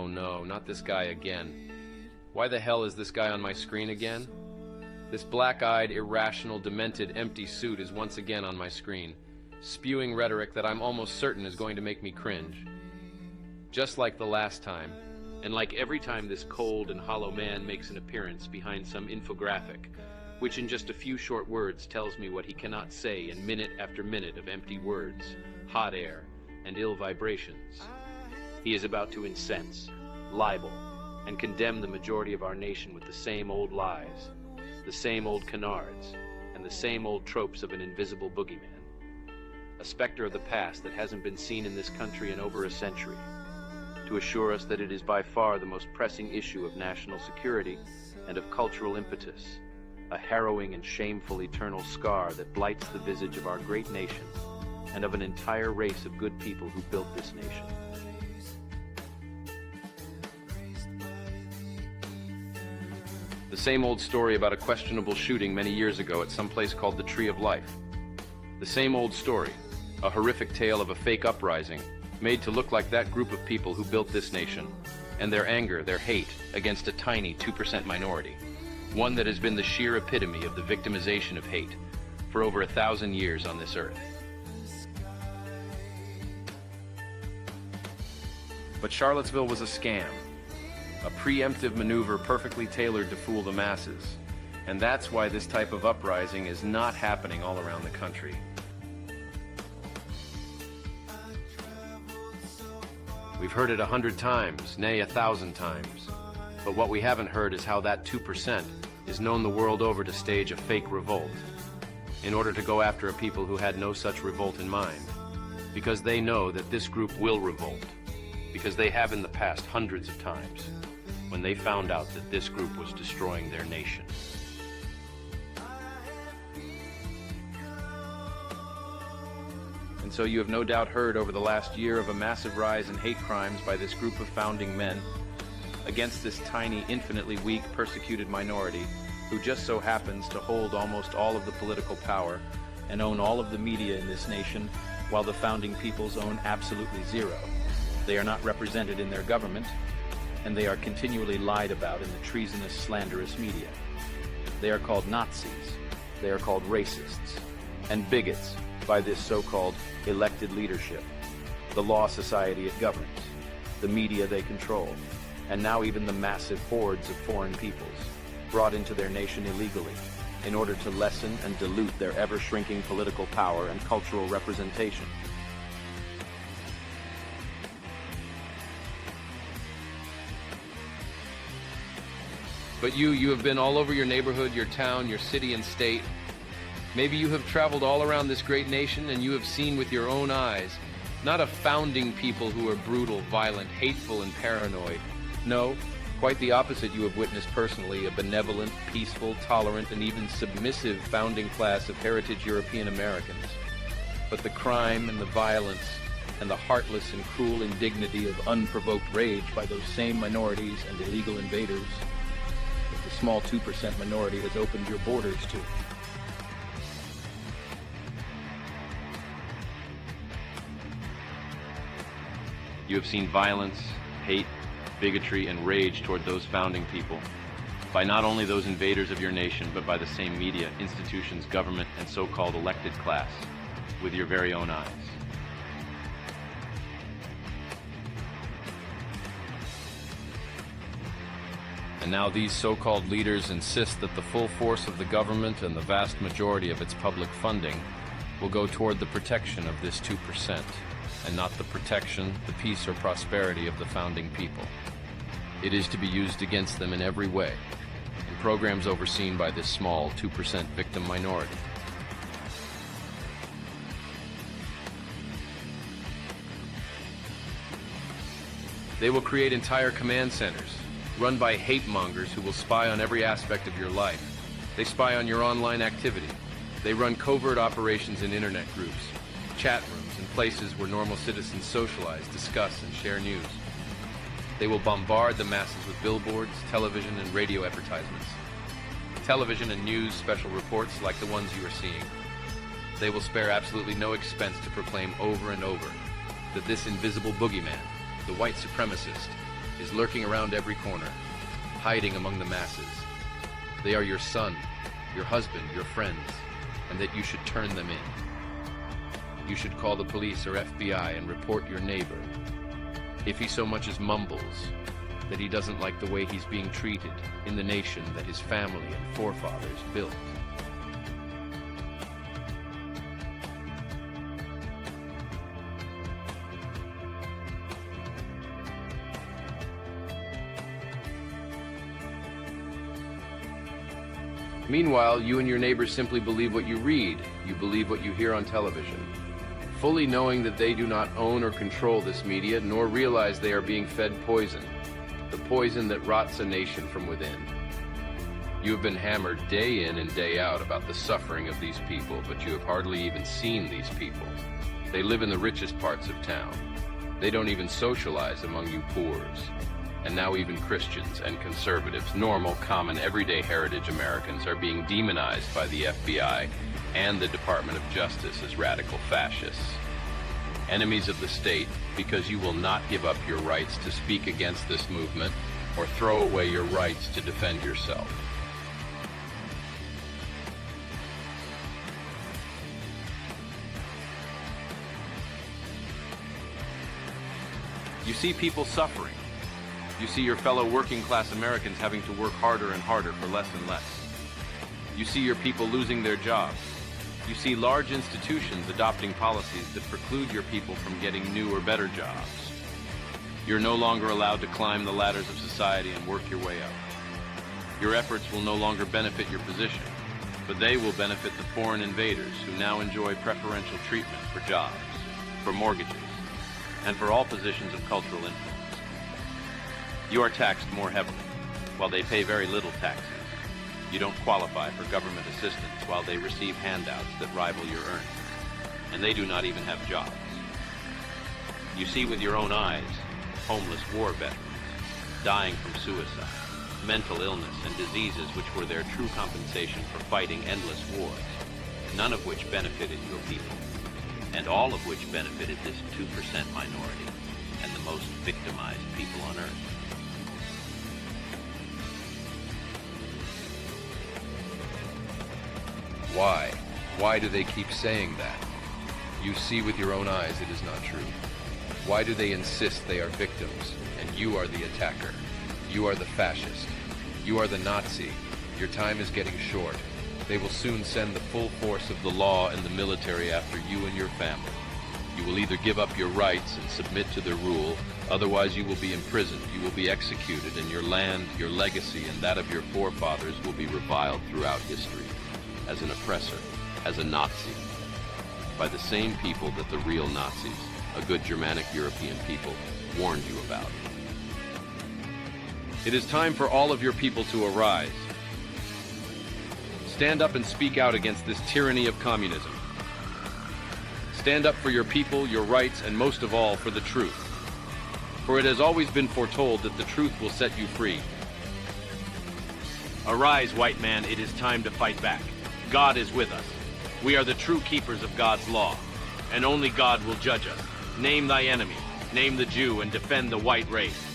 Oh no, not this guy again. Why the hell is this guy on my screen again? This black-eyed, irrational, demented, empty suit is once again on my screen, spewing rhetoric that I'm almost certain is going to make me cringe. Just like the last time, and like every time this cold and hollow man makes an appearance behind some infographic, which in just a few short words tells me what he cannot say in minute after minute of empty words, hot air, and ill vibrations. He is about to incense, libel, and condemn the majority of our nation with the same old lies, the same old canards, and the same old tropes of an invisible boogeyman. A specter of the past that hasn't been seen in this country in over a century, to assure us that it is by far the most pressing issue of national security and of cultural impetus, a harrowing and shameful eternal scar that blights the visage of our great nation and of an entire race of good people who built this nation. The same old story about a questionable shooting many years ago at some place called the Tree of Life. The same old story, a horrific tale of a fake uprising made to look like that group of people who built this nation, and their anger, their hate against a tiny 2% minority, one that has been the sheer epitome of the victimization of hate for over 1,000 years on this earth. But Charlottesville was a scam, a preemptive maneuver perfectly tailored to fool the masses, and that's why this type of uprising is not happening all around the country. We've heard it 100 times, nay 1,000 times, but what we haven't heard is how that 2% is known the world over to stage a fake revolt, in order to go after a people who had no such revolt in mind, because they know that this group will revolt, because they have in the past hundreds of times, when they found out that this group was destroying their nation. And so you have no doubt heard over the last year of a massive rise in hate crimes by this group of founding men against this tiny, infinitely weak, persecuted minority who just so happens to hold almost all of the political power and own all of the media in this nation, while the founding peoples own absolutely zero. They are not represented in their government, and they are continually lied about in the treasonous, slanderous media. They are called Nazis, they are called racists, and bigots by this so-called elected leadership, the law society it governs, the media they control, and now even the massive hordes of foreign peoples brought into their nation illegally in order to lessen and dilute their ever-shrinking political power and cultural representation. But you have been all over your neighborhood, your town, your city and state. Maybe you have traveled all around this great nation and you have seen with your own eyes, not a founding people who are brutal, violent, hateful, and paranoid. No, quite the opposite you have witnessed personally, a benevolent, peaceful, tolerant, and even submissive founding class of heritage European Americans. But the crime and the violence and the heartless and cruel indignity of unprovoked rage by those same minorities and illegal invaders, that the small 2% minority has opened your borders to. You have seen violence, hate, bigotry, and rage toward those founding people by not only those invaders of your nation, but by the same media, institutions, government, and so-called elected class, with your very own eyes. And now these so-called leaders insist that the full force of the government and the vast majority of its public funding will go toward the protection of this 2%, and not the protection, the peace, or prosperity of the founding people. It is to be used against them in every way, in programs overseen by this small 2% victim minority. They will create entire command centers, run by hate mongers who will spy on every aspect of your life. They spy on your online activity. They run covert operations in internet groups, chat rooms, and places where normal citizens socialize, discuss, and share news. They will bombard the masses with billboards, television, and radio advertisements. Television and news special reports like the ones you are seeing. They will spare absolutely no expense to proclaim over and over that this invisible boogeyman, the white supremacist, is lurking around every corner, hiding among the masses. They are your son, your husband, your friends, and that you should turn them in. You should call the police or FBI and report your neighbor. If he so much as mumbles that he doesn't like the way he's being treated in the nation that his family and forefathers built. Meanwhile, you and your neighbors simply believe what you read. You believe what you hear on television, fully knowing that they do not own or control this media, nor realize they are being fed poison, the poison that rots a nation from within. You have been hammered day in and day out about the suffering of these people, but you have hardly even seen these people. They live in the richest parts of town. They don't even socialize among you poors. And now even Christians and conservatives, normal, common, everyday heritage Americans, are being demonized by the FBI and the Department of Justice as radical fascists. Enemies of the state, because you will not give up your rights to speak against this movement or throw away your rights to defend yourself. You see people suffering. You see your fellow working-class Americans having to work harder and harder for less and less. You see your people losing their jobs. You see large institutions adopting policies that preclude your people from getting new or better jobs. You're no longer allowed to climb the ladders of society and work your way up. Your efforts will no longer benefit your position, but they will benefit the foreign invaders who now enjoy preferential treatment for jobs, for mortgages, and for all positions of cultural influence. You are taxed more heavily, while they pay very little taxes. You don't qualify for government assistance while they receive handouts that rival your earnings, and they do not even have jobs. You see with your own eyes homeless war veterans dying from suicide, mental illness, and diseases which were their true compensation for fighting endless wars, none of which benefited your people, and all of which benefited this 2% minority and the most victimized people on earth. Why? Why do they keep saying that? You see with your own eyes it is not true. Why do they insist they are victims, and you are the attacker? You are the fascist. You are the Nazi. Your time is getting short. They will soon send the full force of the law and the military after you and your family. You will either give up your rights and submit to their rule, otherwise you will be imprisoned, you will be executed, and your land, your legacy, and that of your forefathers will be reviled throughout history. As an oppressor, as a Nazi, by the same people that the real Nazis, a good Germanic European people, warned you about. It is time for all of your people to arise. Stand up and speak out against this tyranny of communism. Stand up for your people, your rights, and most of all, for the truth. For it has always been foretold that the truth will set you free. Arise, white man, it is time to fight back. God is with us. We are the true keepers of God's law, and only God will judge us. Name thy enemy, name the Jew, and defend the white race.